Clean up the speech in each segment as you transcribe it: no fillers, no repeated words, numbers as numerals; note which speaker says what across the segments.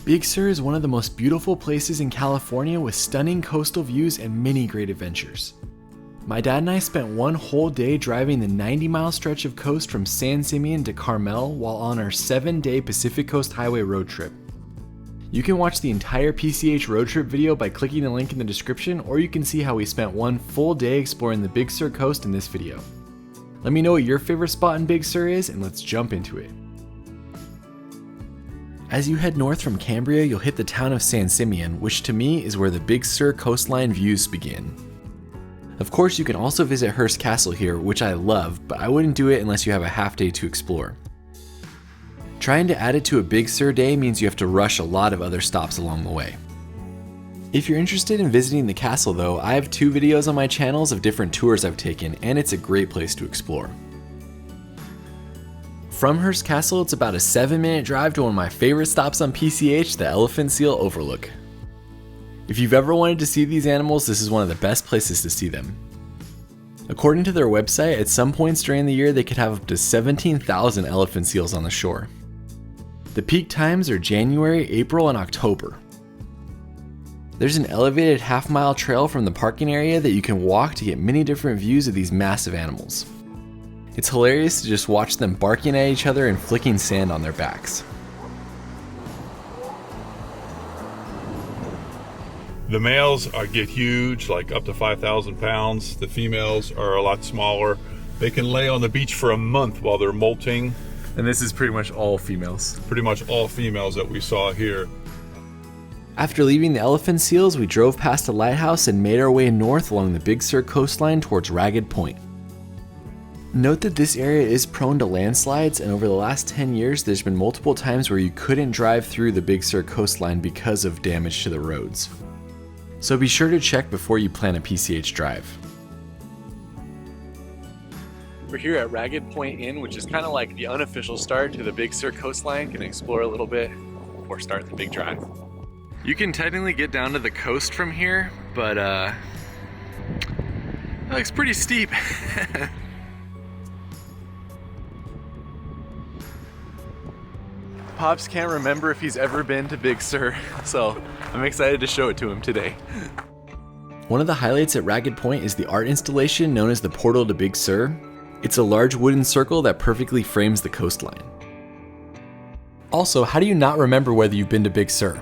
Speaker 1: Big Sur is one of the most beautiful places in California with stunning coastal views and many great adventures. My dad and I spent one whole day driving the 90-mile stretch of coast from San Simeon to Carmel while on our 7-day Pacific Coast Highway road trip. You can watch the entire PCH road trip video by clicking the link in the description, or you can see how we spent one full day exploring the Big Sur coast in this video. Let me know what your favorite spot in Big Sur is, and let's jump into it. As you head north from Cambria, you'll hit the town of San Simeon, which to me is where the Big Sur coastline views begin. Of course, you can also visit Hearst Castle here, which I love, but I wouldn't do it unless you have a half day to explore. Trying to add it to a Big Sur day means you have to rush a lot of other stops along the way. If you're interested in visiting the castle though, I have 2 videos on my channels of different tours I've taken, and it's a great place to explore. From Hearst Castle, it's about a 7-minute drive to one of my favorite stops on PCH, the Elephant Seal Overlook. If you've ever wanted to see these animals, this is one of the best places to see them. According to their website, at some points during the year they could have up to 17,000 elephant seals on the shore. The peak times are January, April, and October. There's an elevated half-mile trail from the parking area that you can walk to get many different views of these massive animals. It's hilarious to just watch them barking at each other and flicking sand on their backs.
Speaker 2: The males get huge, like up to 5,000 pounds. The females are a lot smaller. They can lay on the beach for a month while they're molting.
Speaker 1: And this is pretty much all females.
Speaker 2: Pretty much all females that we saw here.
Speaker 1: After leaving the elephant seals, we drove past a lighthouse and made our way north along the Big Sur coastline towards Ragged Point. Note that this area is prone to landslides, and over the last 10 years there's been multiple times where you couldn't drive through the Big Sur coastline because of damage to the roads. So be sure to check before you plan a PCH drive. We're here at Ragged Point Inn, which is kind of like the unofficial start to the Big Sur coastline. Can explore a little bit before start the big drive. You can technically get down to the coast from here, but it looks pretty steep. Pops can't remember if he's ever been to Big Sur, so I'm excited to show it to him today. One of the highlights at Ragged Point is the art installation known as the Portal to Big Sur. It's a large wooden circle that perfectly frames the coastline. Also, how do you not remember whether you've been to Big Sur?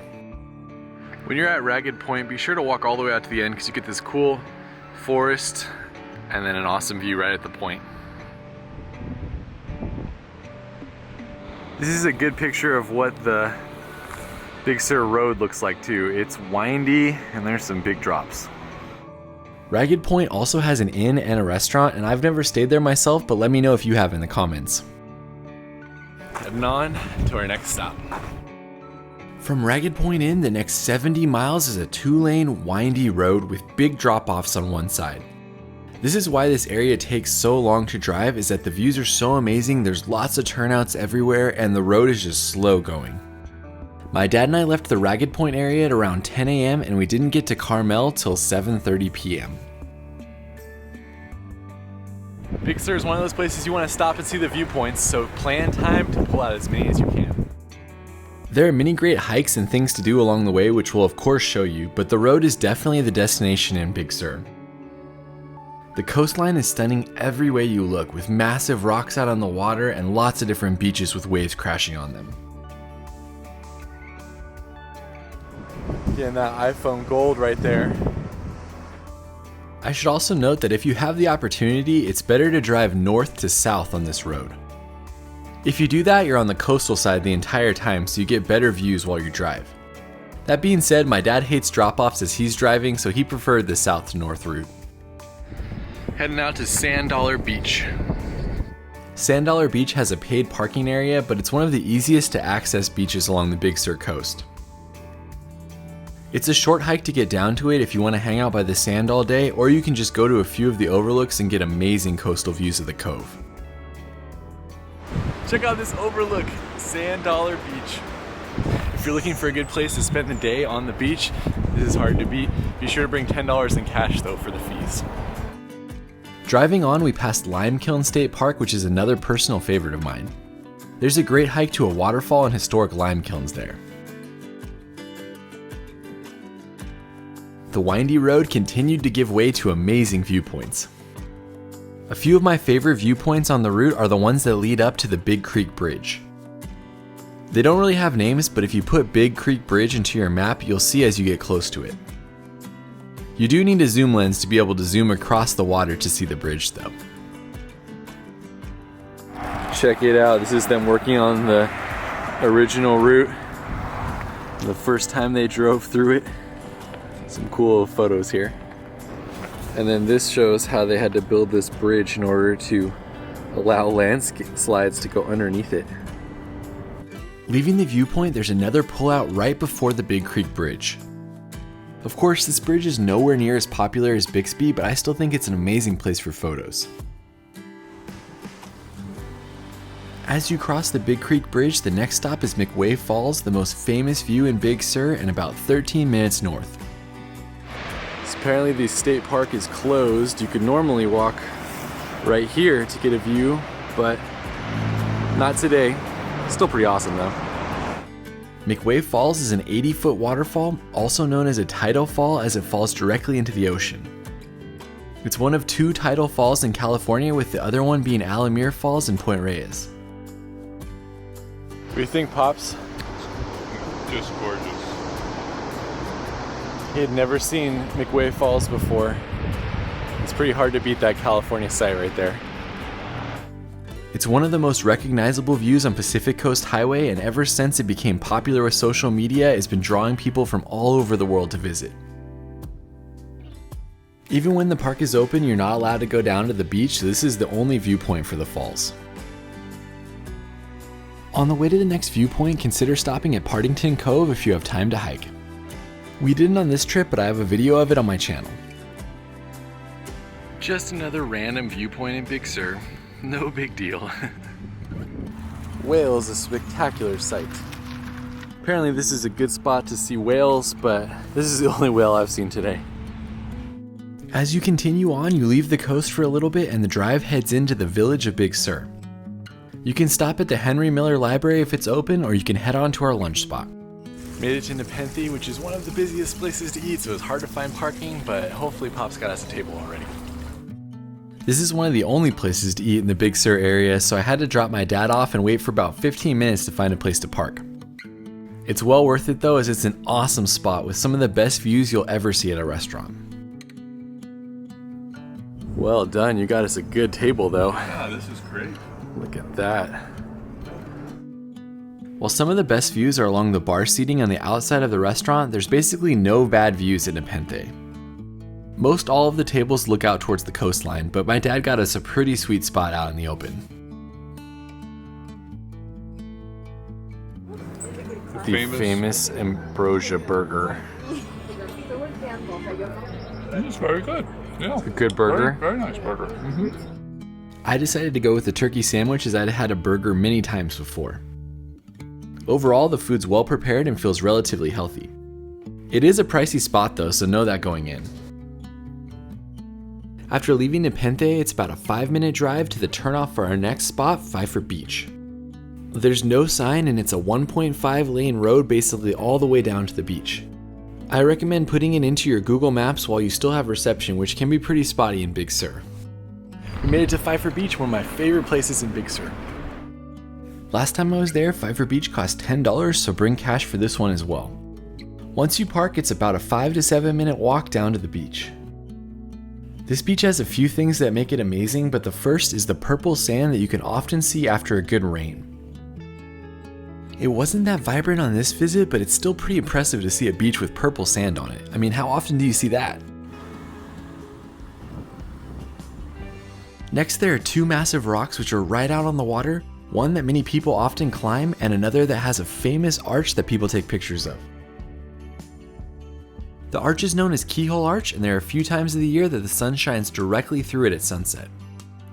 Speaker 1: When you're at Ragged Point, be sure to walk all the way out to the end because you get this cool forest and then an awesome view right at the point. This is a good picture of what the Big Sur Road looks like too. It's windy and there's some big drops. Ragged Point also has an inn and a restaurant, and I've never stayed there myself, but let me know if you have in the comments. Heading on to our next stop. From Ragged Point Inn, the next 70 miles is a 2-lane windy road with big drop-offs on one side. This is why this area takes so long to drive, is that the views are so amazing, there's lots of turnouts everywhere, and the road is just slow going. My dad and I left the Ragged Point area at around 10 a.m. and we didn't get to Carmel till 7:30 p.m. Big Sur is one of those places you want to stop and see the viewpoints, so plan time to pull out as many as you can. There are many great hikes and things to do along the way, which we'll of course show you, but the road is definitely the destination in Big Sur. The coastline is stunning every way you look, with massive rocks out on the water and lots of different beaches with waves crashing on them. Getting that iPhone gold right there. I should also note that if you have the opportunity, it's better to drive north to south on this road. If you do that, you're on the coastal side the entire time, so you get better views while you drive. That being said, my dad hates drop-offs as he's driving, so he preferred the south to north route. Heading out to Sand Dollar Beach. Sand Dollar Beach has a paid parking area, but it's one of the easiest to access beaches along the Big Sur coast. It's a short hike to get down to it if you want to hang out by the sand all day, or you can just go to a few of the overlooks and get amazing coastal views of the cove. Check out this overlook, Sand Dollar Beach. If you're looking for a good place to spend the day on the beach, this is hard to beat. Be sure to bring $10 in cash though for the fees. Driving on, we passed Limekiln State Park, which is another personal favorite of mine. There's a great hike to a waterfall and historic lime kilns there. the windy road continued to give way to amazing viewpoints. A few of my favorite viewpoints on the route are the ones that lead up to the Big Creek Bridge. They don't really have names, but if you put Big Creek Bridge into your map, you'll see as you get close to it. You do need a zoom lens to be able to zoom across the water to see the bridge though. Check it out, this is them working on the original route. The first time they drove through it. Some cool photos here. And then this shows how they had to build this bridge in order to allow landslides to go underneath it. Leaving the viewpoint, there's another pullout right before the Big Creek Bridge. Of course, this bridge is nowhere near as popular as Bixby, but I still think it's an amazing place for photos. As you cross the Big Creek Bridge, the next stop is McWay Falls, the most famous view in Big Sur, and about 13 minutes north. So apparently the state park is closed. You could normally walk right here to get a view, but not today. Still pretty awesome though. McWay Falls is an 80-foot waterfall, also known as a tidal fall as it falls directly into the ocean. It's one of 2 tidal falls in California, with the other one being Alamir Falls in Point Reyes. What do you think, Pops?
Speaker 2: Just gorgeous.
Speaker 1: He had never seen McWay Falls before. It's pretty hard to beat that California sight right there. It's one of the most recognizable views on Pacific Coast Highway, and ever since it became popular with social media, it's been drawing people from all over the world to visit. Even when the park is open, you're not allowed to go down to the beach, so this is the only viewpoint for the falls. On the way to the next viewpoint, consider stopping at Partington Cove if you have time to hike. We didn't on this trip, but I have a video of it on my channel. Just another random viewpoint in Big Sur. No big deal. Whale is a spectacular sight. Apparently this is a good spot to see whales, but this is the only whale I've seen today. As you continue on, you leave the coast for a little bit and the drive heads into the village of Big Sur. You can stop at the Henry Miller Library if it's open, or you can head on to our lunch spot. Made it to Nepenthe, which is one of the busiest places to eat, so it's hard to find parking, but hopefully Pop's got us a table already. This is one of the only places to eat in the Big Sur area, so I had to drop my dad off and wait for about 15 minutes to find a place to park. It's well worth it though, as it's an awesome spot with some of the best views you'll ever see at a restaurant. Well done, you got us a good table though.
Speaker 2: Yeah, this is great.
Speaker 1: Look at that. While some of the best views are along the bar seating on the outside of the restaurant, there's basically no bad views at Nepenthe. Most all of the tables look out towards the coastline, but my dad got us a pretty sweet spot out in the open. The famous Ambrosia burger.
Speaker 2: It's very good. Yeah.
Speaker 1: A good burger.
Speaker 2: Very nice burger.
Speaker 1: I decided to go with the turkey sandwich as I'd had a burger many times before. Overall, the food's well prepared and feels relatively healthy. It is a pricey spot though, so know that going in. After leaving Nepenthe, it's about a 5-minute drive to the turnoff for our next spot, Pfeiffer Beach. There's no sign and it's a 1.5 lane road basically all the way down to the beach. I recommend putting it into your Google Maps while you still have reception, which can be pretty spotty in Big Sur. We made it to Pfeiffer Beach, one of my favorite places in Big Sur. Last time I was there, Pfeiffer Beach cost $10, so bring cash for this one as well. Once you park, it's about a 5 to 7 minute walk down to the beach. This beach has a few things that make it amazing, but the first is the purple sand that you can often see after a good rain. It wasn't that vibrant on this visit, but it's still pretty impressive to see a beach with purple sand on it. I mean, how often do you see that? Next, there are 2 massive rocks which are right out on the water, one that many people often climb and another that has a famous arch that people take pictures of. The arch is known as Keyhole Arch, and there are a few times of the year that the sun shines directly through it at sunset.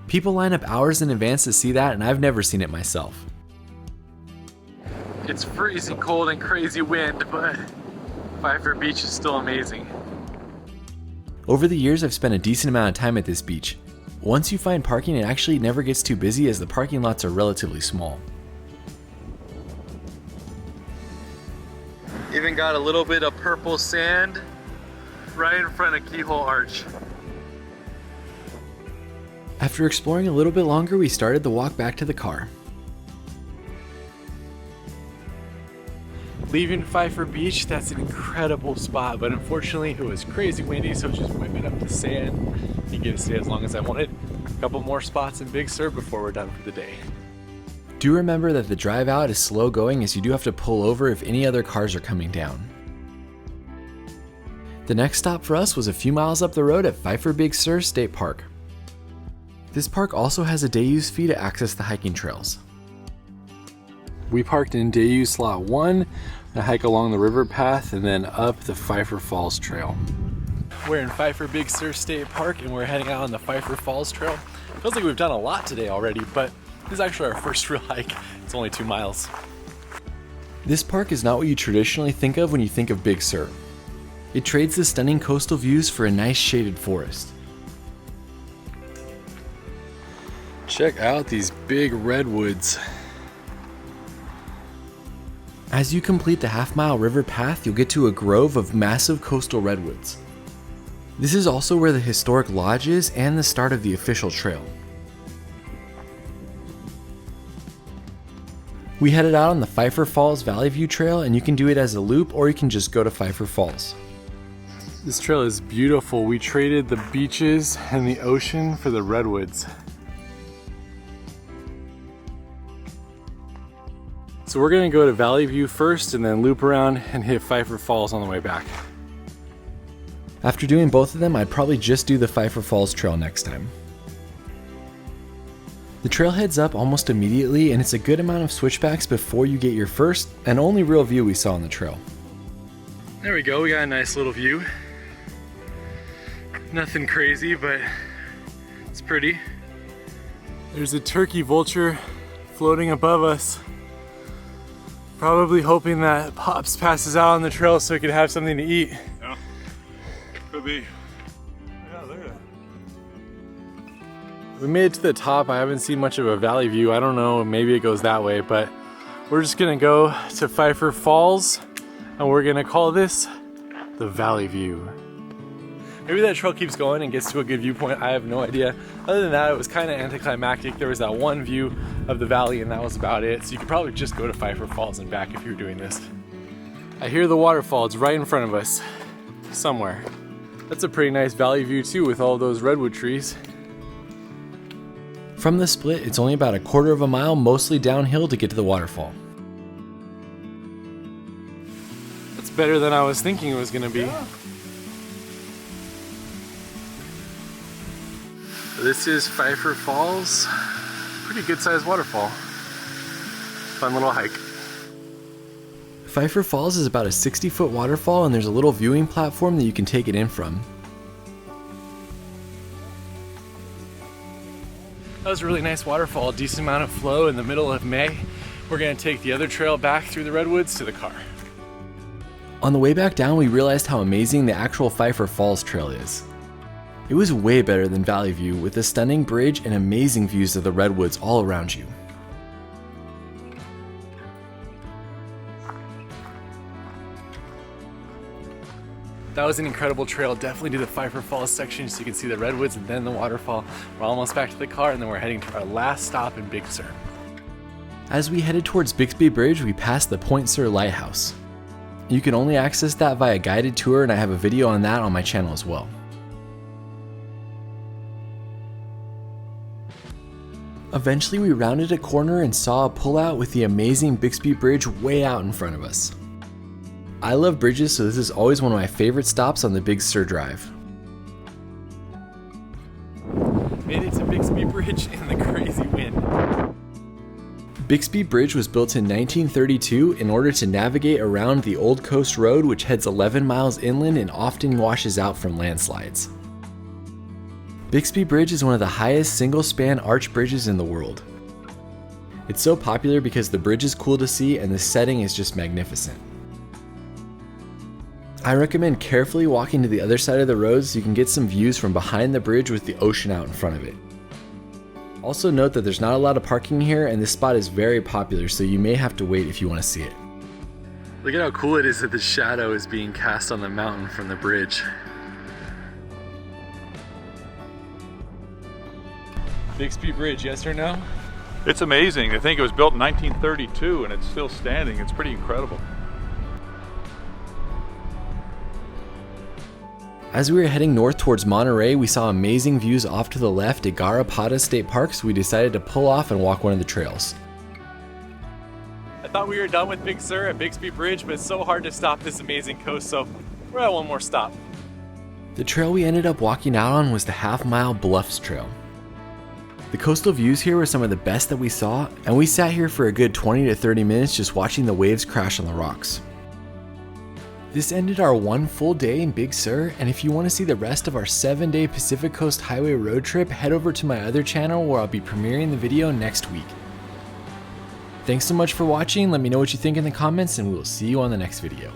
Speaker 1: People line up hours in advance to see that, and I've never seen it myself. It's freezing cold and crazy wind, but Pfeiffer Beach is still amazing. Over the years, I've spent a decent amount of time at this beach. Once you find parking, it actually never gets too busy as the parking lots are relatively small. Even got a little bit of purple sand right in front of Keyhole Arch.
Speaker 3: After exploring a little bit longer, we started the walk back to the car.
Speaker 1: Leaving Pfeiffer Beach, that's an incredible spot, but unfortunately it was crazy windy, so it's just whipping up the sand. You get to stay as long as I wanted. A couple more spots in Big Sur before we're done for the day.
Speaker 3: Do remember that the drive out is slow going, as you do have to pull over if any other cars are coming down. The next stop for us was a few miles up the road at Pfeiffer Big Sur State Park. This park also has a day use fee to access the hiking trails.
Speaker 1: We parked in day use slot 1, and hike along the river path and then up the Pfeiffer Falls trail. We're in Pfeiffer Big Sur State Park and we're heading out on the Pfeiffer Falls trail. Feels like we've done a lot today already, but this is actually our first real hike. It's only 2 miles.
Speaker 3: This park is not what you traditionally think of when you think of Big Sur. It trades the stunning coastal views for a nice shaded forest.
Speaker 1: Check out these big redwoods.
Speaker 3: As you complete the half-mile river path, you'll get to a grove of massive coastal redwoods. This is also where the historic lodge is and the start of the official trail. We headed out on the Pfeiffer Falls Valley View Trail, and you can do it as a loop or you can just go to Pfeiffer Falls.
Speaker 1: This trail is beautiful. We traded the beaches and the ocean for the redwoods. So we're gonna go to Valley View first and then loop around and hit Pfeiffer Falls on the way back.
Speaker 3: After doing both of them, I'd probably just do the Pfeiffer Falls trail next time. The trail heads up almost immediately, and it's a good amount of switchbacks before you get your first and only real view we saw on the trail.
Speaker 1: There we go, we got a nice little view. Nothing crazy, but it's pretty. There's a turkey vulture floating above us. Probably hoping that Pops passes out on the trail so he could have something to eat.
Speaker 2: Yeah, could be. Yeah, look at that.
Speaker 1: We made it to the top. I haven't seen much of a valley view. I don't know, maybe it goes that way, but we're just gonna go to Pfeiffer Falls and we're gonna call this the Valley View. Maybe that trail keeps going and gets to a good viewpoint. I have no idea. Other than that, it was kind of anticlimactic. There was that one view of the valley and that was about it. So you could probably just go to Pfeiffer Falls and back if you're doing this. I hear the waterfall. It's right in front of us, somewhere. That's a pretty nice valley view too with all those redwood trees.
Speaker 3: From the split, it's only about a quarter of a mile, mostly downhill, to get to the waterfall.
Speaker 1: That's better than I was thinking it was gonna be.
Speaker 2: Yeah.
Speaker 1: This is Pfeiffer Falls. Pretty good sized waterfall. Fun little hike.
Speaker 3: Pfeiffer Falls is about a 60-foot waterfall, and there's a little viewing platform that you can take it in from.
Speaker 1: That was a really nice waterfall, decent amount of flow in the middle of May. We're gonna take the other trail back through the redwoods to the car.
Speaker 3: On the way back down, we realized how amazing the actual Pfeiffer Falls trail is. It was way better than Valley View, with a stunning bridge and amazing views of the redwoods all around you.
Speaker 1: That was an incredible trail. Definitely do the Pfeiffer Falls section so you can see the redwoods and then the waterfall. We're almost back to the car and then we're heading to our last stop in Big Sur.
Speaker 3: As we headed towards Bixby Bridge, we passed the Point Sur Lighthouse. You can only access that via guided tour, and I have a video on that on my channel as well. Eventually we rounded a corner and saw a pullout with the amazing Bixby Bridge way out in front of us. I love bridges, so this is always one of my favorite stops on the Big Sur Drive.
Speaker 1: Made it to Bixby Bridge in the crazy wind.
Speaker 3: Bixby Bridge was built in 1932 in order to navigate around the Old Coast Road, which heads 11 miles inland and often washes out from landslides. Bixby Bridge is one of the highest single-span arch bridges in the world. It's so popular because the bridge is cool to see and the setting is just magnificent. I recommend carefully walking to the other side of the road so you can get some views from behind the bridge with the ocean out in front of it. Also note that there's not a lot of parking here and this spot is very popular, so you may have to wait if you want to see it.
Speaker 1: Look at how cool it is that the shadow is being cast on the mountain from the bridge. Bixby Bridge, yes or no?
Speaker 2: It's amazing. I think it was built in 1932 and it's still standing. It's pretty incredible.
Speaker 3: As we were heading north towards Monterey, we saw amazing views off to the left at Garrapata State Park, so we decided to pull off and walk one of the trails.
Speaker 1: I thought we were done with Big Sur at Bixby Bridge, but it's so hard to stop this amazing coast, so we're at one more stop.
Speaker 3: The trail we ended up walking out on was the half-mile Bluffs Trail. The coastal views here were some of the best that we saw, and we sat here for a good 20 to 30 minutes just watching the waves crash on the rocks. This ended our one full day in Big Sur, and if you want to see the rest of our 7-day Pacific Coast Highway road trip, head over to my other channel where I'll be premiering the video next week. Thanks so much for watching, let me know what you think in the comments, and we will see you on the next video.